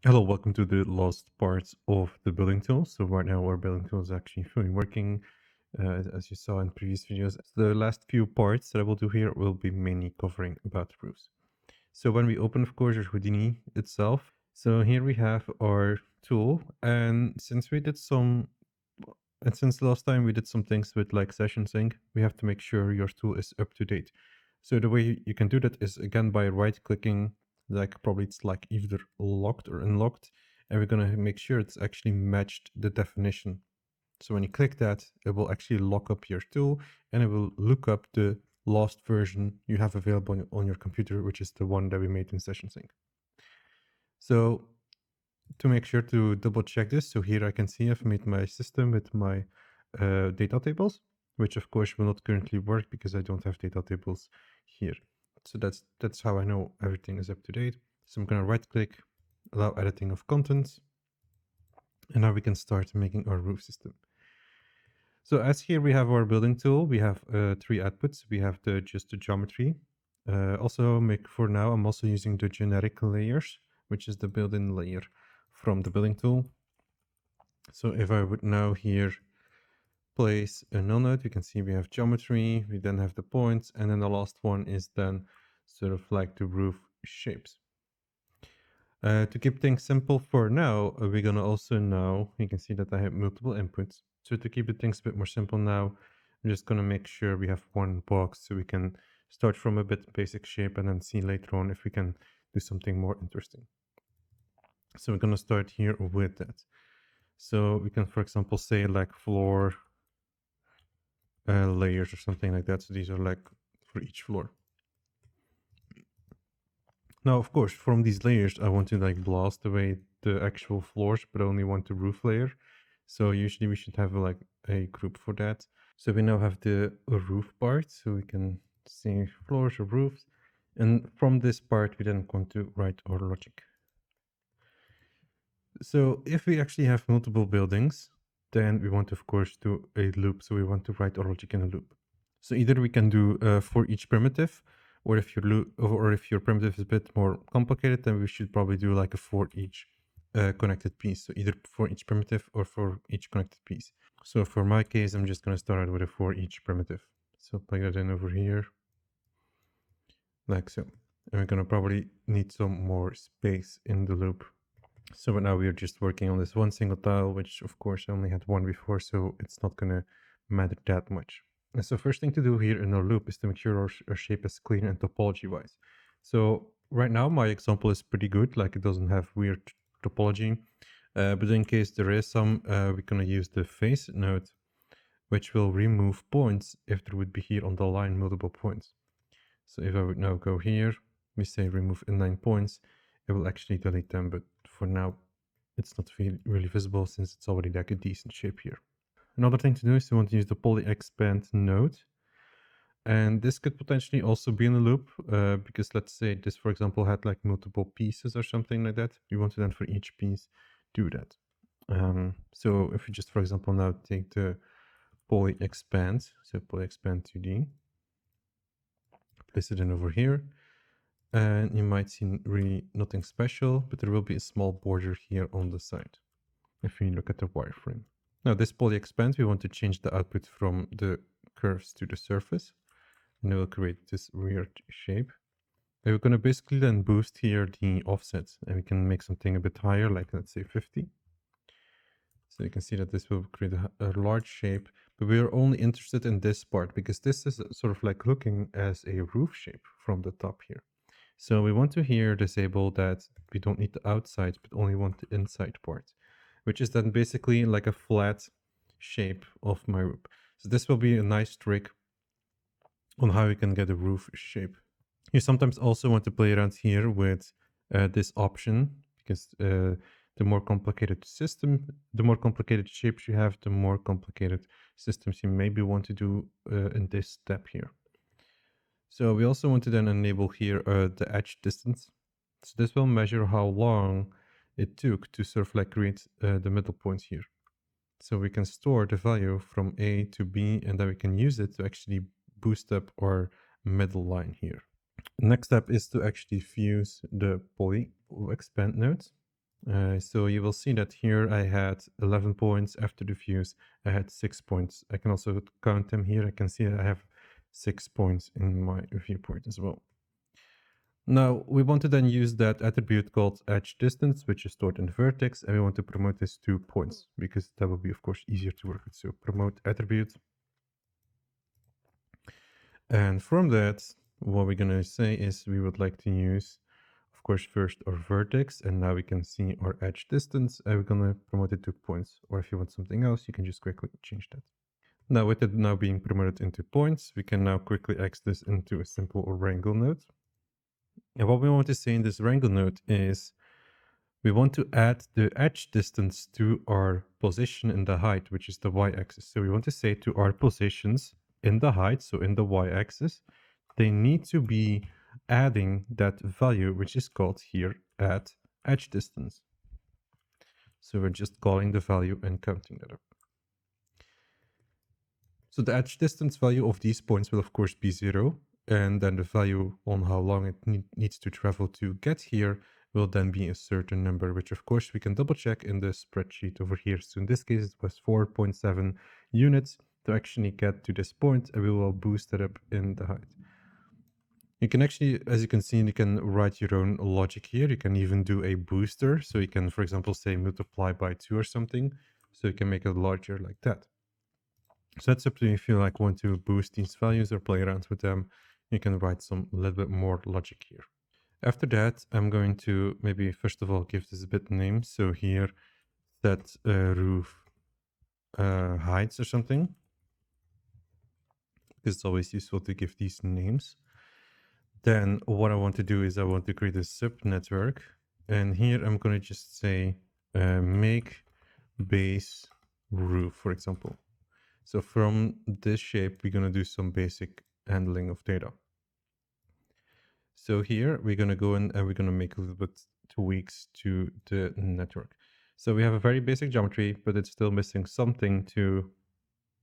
Hello, welcome to the last part of the building tool. So right now our building tool is actually fully working, as you saw in previous videos. The last few parts that I will do here will be mainly covering about roofs. So when we open, of course, Houdini itself. So here we have our tool, and since since last time we did some things with like session sync, we have to make sure your tool is up to date. So the way you can do that is again by right clicking, like probably it's like either locked or unlocked, and we're gonna make sure it's actually matched the definition. So when you click that, it will actually lock up your tool and it will look up the last version you have available on your computer, which is the one that we made in session sync. So to make sure to double check this, so here I can see I've made my system with my data tables, which of course will not currently work because I don't have data tables here. So that's how I know everything is up to date. So I'm gonna right click, allow editing of content, and now we can start making our roof system. So as here we have our building tool, we have three outputs. We have just the geometry. Also make for now, I'm also using the generic layers, which is the built-in layer from the building tool. So if I would now here place a null node, you can see we have geometry, we then have the points, and then the last one is then sort of like the roof shapes. To keep things simple for now, we're gonna also now, you can see that I have multiple inputs. So to keep things a bit more simple now, I'm just gonna make sure we have one box so we can start from a bit basic shape and then see later on if we can do something more interesting. So we're gonna start here with that. So we can, for example, say like floor layers or something like that. So these are like for each floor. Now, of course, from these layers, I want to like blast away the actual floors, but only want the roof layer. So usually we should have like a group for that. So we now have the roof part, so we can see floors or roofs. And from this part, we then want to write our logic. So if we actually have multiple buildings, then we want, of course, do a loop. So we want to write our logic in a loop. So either we can do for each primitive, or if your loop, or if your primitive is a bit more complicated, then we should probably do like a for each connected piece. So either for each primitive or for each connected piece. So for my case, I'm just going to start out with a for each primitive. So plug that in over here, like so. And we're going to probably need some more space in the loop. So now we're just working on this one single tile, which of course I only had one before, so it's not going to matter that much. And so first thing to do here in our loop is to make sure our shape is clean and topology wise. So right now my example is pretty good, like it doesn't have weird topology. But in case there is some, we're going to use the face node, which will remove points if there would be here on the line multiple points. So if I would now go here, we say remove inline points, it will actually delete them, but for now it's not really visible since it's already like a decent shape here. Another thing to do is you want to use the poly expand node. And this could potentially also be in a loop because let's say this, for example, had like multiple pieces or something like that. We want to then for each piece do that. So if you just, for example, now take the poly expand, so poly expand 2D, place it in over here. And you might see really nothing special, but there will be a small border here on the side if you look at the wireframe. Now this poly expand, we want to change the output from the curves to the surface, and it will create this weird shape. And we're going to basically then boost here the offset, and we can make something a bit higher, like let's say 50. So you can see that this will create a large shape, but we are only interested in this part because this is sort of like looking as a roof shape from the top here. So we want to here disable that we don't need the outside, but only want the inside part, which is then basically like a flat shape of my roof. So this will be a nice trick on how you can get a roof shape. You sometimes also want to play around here with this option because the more complicated system, the more complicated shapes you have, the more complicated systems you maybe want to do in this step here. So we also want to then enable here the edge distance. So this will measure how long it took to sort of like create the middle points here. So we can store the value from A to B, and then we can use it to actually boost up our middle line here. Next step is to actually fuse the poly expand nodes. So you will see that here I had 11 points. After the views, I had 6 points. I can also count them here. I can see I have 6 points in my viewport as well. Now, we want to then use that attribute called edge distance, which is stored in the vertex, and we want to promote this to points, because that will be, of course, easier to work with. So promote attribute. And from that, what we're going to say is we would like to use, of course, first our vertex, and now we can see our edge distance, and we're going to promote it to points. Or if you want something else, you can just quickly change that. Now, with it now being promoted into points, we can now quickly X this into a simple wrangle node. And what we want to say in this wrangle node is we want to add the edge distance to our position in the height, which is the y-axis. So we want to say to our positions in the height, so in the y-axis, they need to be adding that value, which is called here add edge distance. So we're just calling the value and counting that up. So the edge distance value of these points will of course be 0. And then the value on how long it needs to travel to get here will then be a certain number, which of course we can double check in the spreadsheet over here. So in this case, it was 4.7 units to actually get to this point, and we will boost it up in the height. You can actually, as you can see, you can write your own logic here. You can even do a booster. So you can, for example, say multiply by 2 or something. So you can make it larger like that. So that's up to you if you like want to boost these values or play around with them. You can write some a little bit more logic here. After that, I'm going to maybe first of all give this a bit name. So here, set roof heights or something. Because it's always useful to give these names. Then what I want to do is I want to create a subnetwork. And here I'm going to just say make base roof, for example. So from this shape, we're going to do some basic handling of data. So here we're going to go in and we're going to make a little bit tweaks to the network. So we have a very basic geometry, but it's still missing something to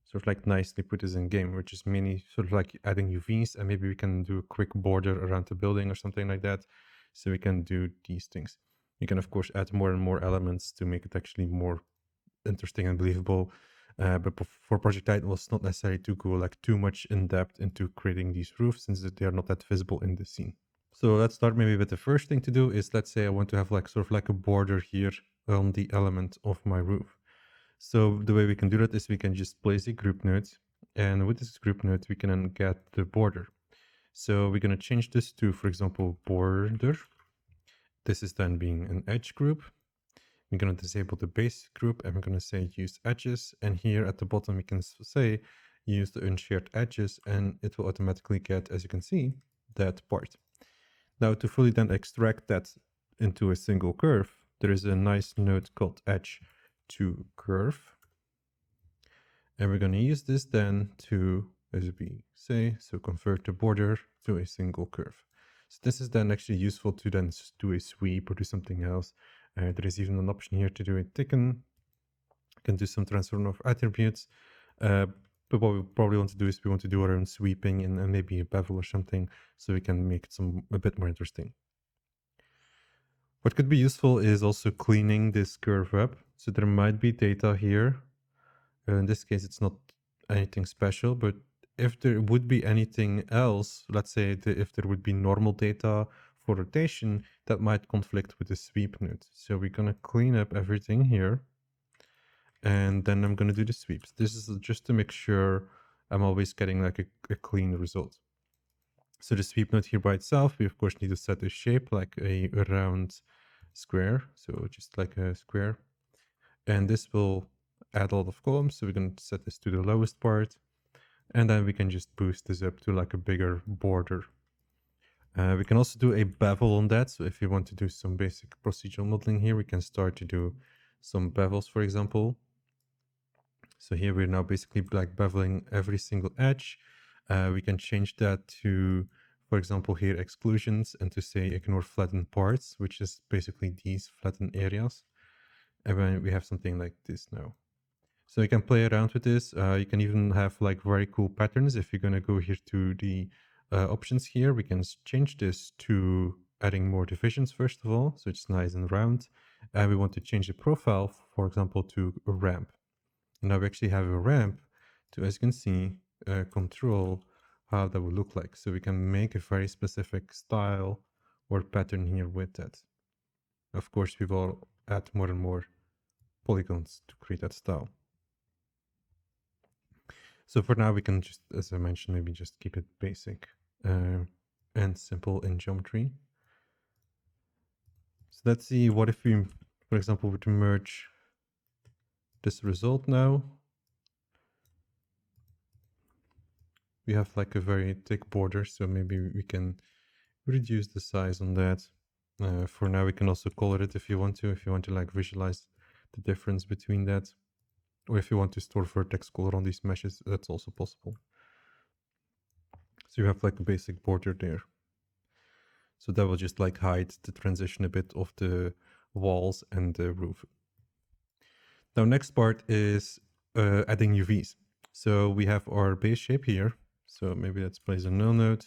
sort of like nicely put this in game, which is mainly sort of like adding UVs, and maybe we can do a quick border around the building or something like that. So we can do these things. You can of course add more and more elements to make it actually more interesting and believable. But for Project Titan, it's not necessary to go like too much in depth into creating these roofs, since they are not that visible in the scene. So let's start maybe with the first thing to do is, let's say I want to have like sort of like a border here on the element of my roof. So the way we can do that is we can just place a group node, and with this group node we can then get the border. So we're going to change this to, for example, border. This is then being an edge group. We're going to disable the base group, and we're going to say use edges. And here at the bottom, we can say use the unshared edges, and it will automatically get, as you can see, that part. Now to fully then extract that into a single curve, there is a nice node called edge to curve. And we're going to use this then to, as we say, so convert the border to a single curve. So this is then actually useful to then do a sweep or do something else. There is even an option here to do a thicken. You can do some transform of attributes. But what we probably want to do is we want to do our own sweeping and maybe a bevel or something, so we can make it a bit more interesting. What could be useful is also cleaning this curve up. So there might be data here. In this case, it's not anything special, but if there would be anything else, let's say if there would be normal data for rotation, that might conflict with the sweep node. So we're going to clean up everything here. And then I'm going to do the sweeps. This is just to make sure I'm always getting like a clean result. So the sweep node here by itself, we of course need to set a shape like a round square. So just like a square. And this will add a lot of columns. So we're going to set this to the lowest part. And then we can just boost this up to like a bigger border. We can also do a bevel on that. So if you want to do some basic procedural modeling here, we can start to do some bevels, for example. So here we're now basically like beveling every single edge. We can change that to, for example, here exclusions, and to say ignore flattened parts, which is basically these flattened areas. And then we have something like this now. So you can play around with this. You can even have like very cool patterns. If you're going to go here to the options here, we can change this to adding more divisions first of all. So it's nice and round. and we want to change the profile, for example, to a ramp. And now we actually have a ramp to, as you can see, control how that would look like. So we can make a very specific style or pattern here with that. Of course, we will add more and more polygons to create that style. So for now, we can just, as I mentioned, maybe just keep it basic and simple in geometry. So let's see, what if we, for example, were to merge this result now. We have like a very thick border, so maybe we can reduce the size on that. For now, we can also color it if you want to like visualize the difference between that. Or if you want to store vertex color on these meshes, that's also possible. So you have like a basic border there. So that will just like hide the transition a bit of the walls and the roof. Now, next part is adding UVs. So we have our base shape here. So maybe let's place a null node.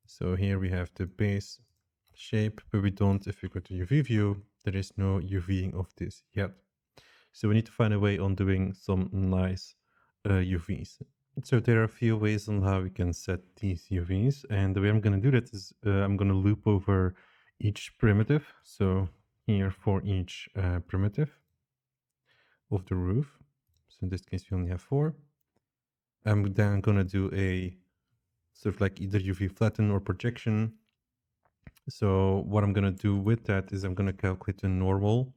So here we have the base shape, but we don't, if we go to UV view, there is no UVing of this yet. So we need to find a way on doing some nice UVs. So there are a few ways on how we can set these UVs. And the way I'm going to do that is I'm going to loop over each primitive. So here for each primitive of the roof. So in this case, we only have 4. I'm then going to do a sort of like either UV flatten or projection. So what I'm going to do with that is I'm going to calculate the normal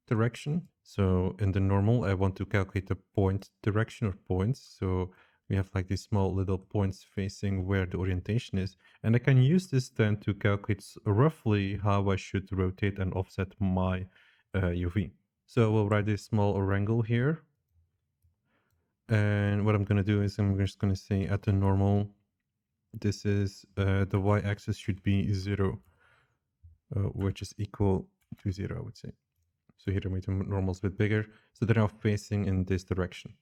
direction. So in the normal, I want to calculate the point direction or points. So we have like these small little points facing where the orientation is. And I can use this then to calculate roughly how I should rotate and offset my UV. So we'll write this small rectangle here. And what I'm going to do is I'm just going to say at the normal, this is the y-axis should be 0, which is equal to 0, I would say. So here I made the normals a bit bigger. So they're now facing in this direction.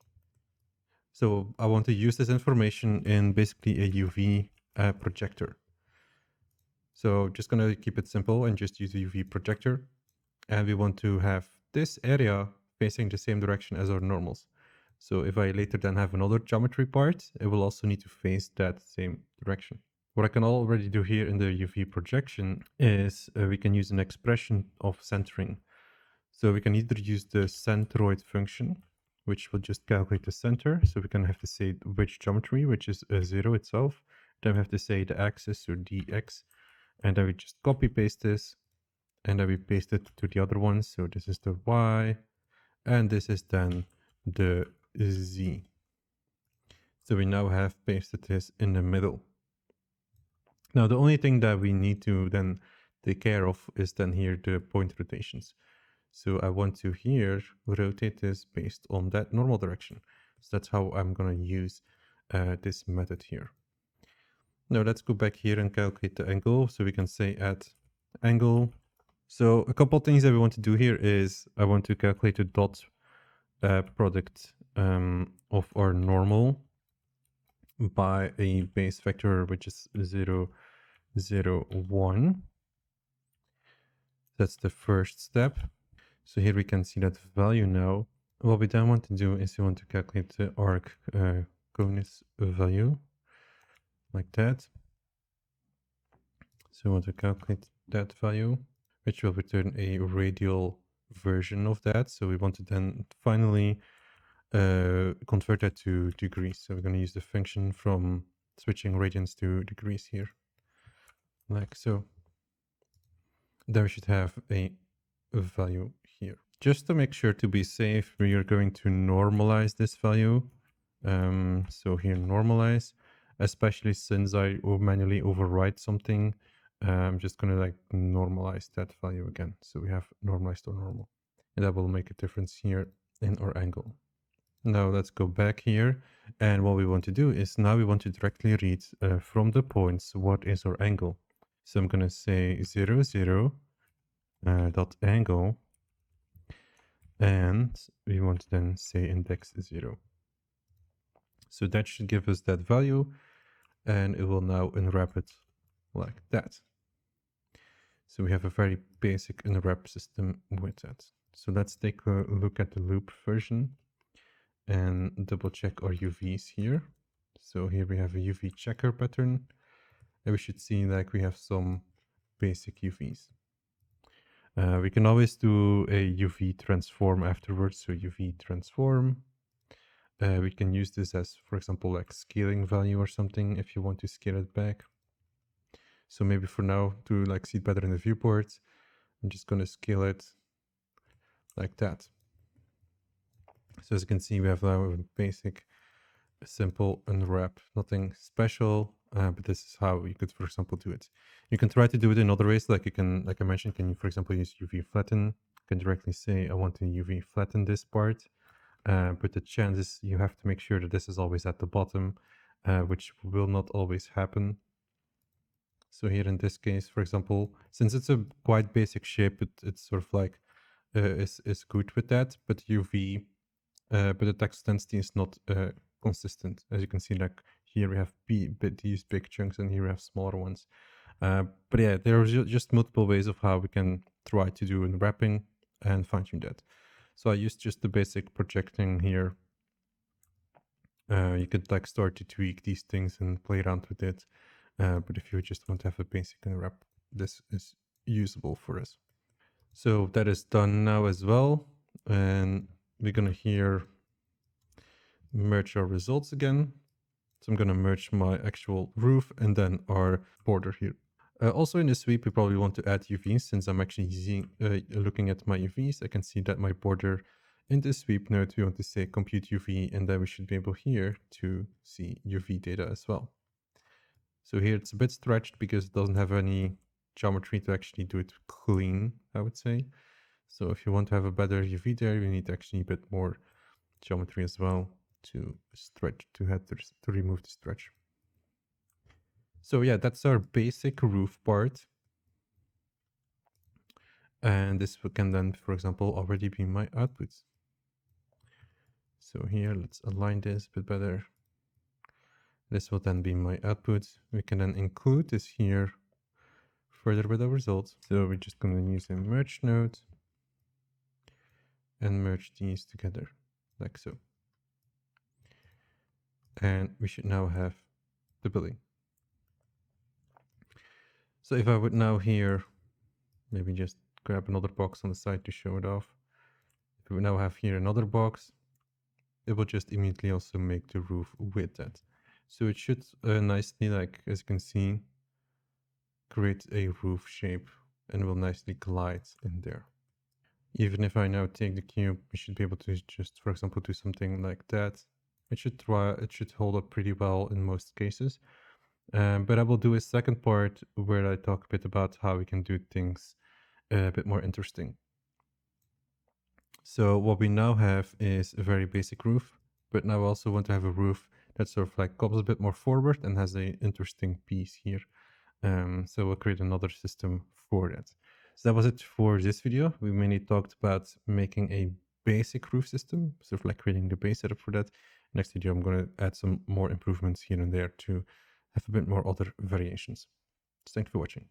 So I want to use this information in basically a UV projector. So just going to keep it simple and just use a UV projector. And we want to have this area facing the same direction as our normals. So if I later then have another geometry part, it will also need to face that same direction. What I can already do here in the UV projection is we can use an expression of centering. So we can either use the centroid function, which will just calculate the center. So we can have to say which geometry, which is 0 itself. Then we have to say the axis or dx. And then we just copy paste this. And then we paste it to the other one. So this is the y. And this is then the z. So we now have pasted this in the middle. Now the only thing that we need to then take care of is then here the point rotations. So I want to here rotate this based on that normal direction. So that's how I'm going to use this method here. Now let's go back here and calculate the angle. So we can say add angle. So a couple of things that we want to do here is I want to calculate the dot product of our normal by a base vector, which is 0, 0, 1. That's the first step. So here we can see that value now. What we then want to do is we want to calculate the arc conus value like that. So we want to calculate that value, which will return a radial version of that. So we want to then finally convert that to degrees. So we're going to use the function from switching radians to degrees here, like so. Then we should have a value here. Just to make sure to be safe, we are going to normalize this value. So here normalize, especially since I manually overwrite something. I'm just going to like normalize that value again. So we have normalized or normal, and that will make a difference here in our angle. Now let's go back here. And what we want to do is now we want to directly read from the points what is our angle. So I'm going to say 0, 0 dot angle. And we want to then say index 0. So that should give us that value. And it will now unwrap it like that. So we have a very basic unwrap system with that. So let's take a look at the loop version and double check our UVs here. So here we have a UV checker pattern, and we should see like we have some basic UVs. We can always do a UV transform afterwards. So UV transform. We can use this as, for example, like scaling value or something if you want to scale it back. So maybe for now, to like see it better in the viewport, I'm just going to scale it like that. So as you can see, we have now a basic, simple unwrap, nothing special, but this is how you could, for example, do it. You can try to do it in other ways, like you can, like I mentioned, can you, for example, use UV flatten? You can directly say, I want to UV flatten this part, but the chances you have to make sure that this is always at the bottom, which will not always happen. So here in this case, for example, since it's a quite basic shape, it's sort of like is good with that, but UV, but the text density is not consistent. As you can see, like here we have these big chunks and here we have smaller ones. But yeah, there are just multiple ways of how we can try to do unwrapping and fine tune that. So I used just the basic projecting here. You could like start to tweak these things and play around with it. But if you just want to have a basic unwrap, this is usable for us. So that is done now as well. And we're going to here merge our results again. So I'm going to merge my actual roof and then our border here. Also in the sweep, we probably want to add UVs. Since I'm actually looking at my UVs, I can see that my border in the sweep node, we want to say compute UV, and then we should be able here to see UV data as well. So here it's a bit stretched because it doesn't have any geometry to actually do it clean, I would say. So if you want to have a better UV there, you need actually a bit more geometry as well to stretch, to remove the stretch. So yeah, that's our basic roof part. And this can then, for example, already be my output. So here, let's align this a bit better. This will then be my output. We can then include this here further with our results. So we're just going to use a merge node and merge these together like so. And we should now have the building. So if I would now here, maybe just grab another box on the side to show it off. If we now have here another box, it will just immediately also make the roof with that. So it should nicely, like as you can see, create a roof shape and will nicely glide in there. Even if I now take the cube, we should be able to just, for example, do something like that. It should hold up pretty well in most cases. But I will do a second part where I talk a bit about how we can do things a bit more interesting. So what we now have is a very basic roof, but now I also want to have a roof that sort of like comes a bit more forward and has an interesting piece here. So we'll create another system for that. So that was it for this video. We mainly talked about making a basic roof system, sort of like creating the base setup for that. Next video, I'm going to add some more improvements here and there to have a bit more other variations. So thanks for watching.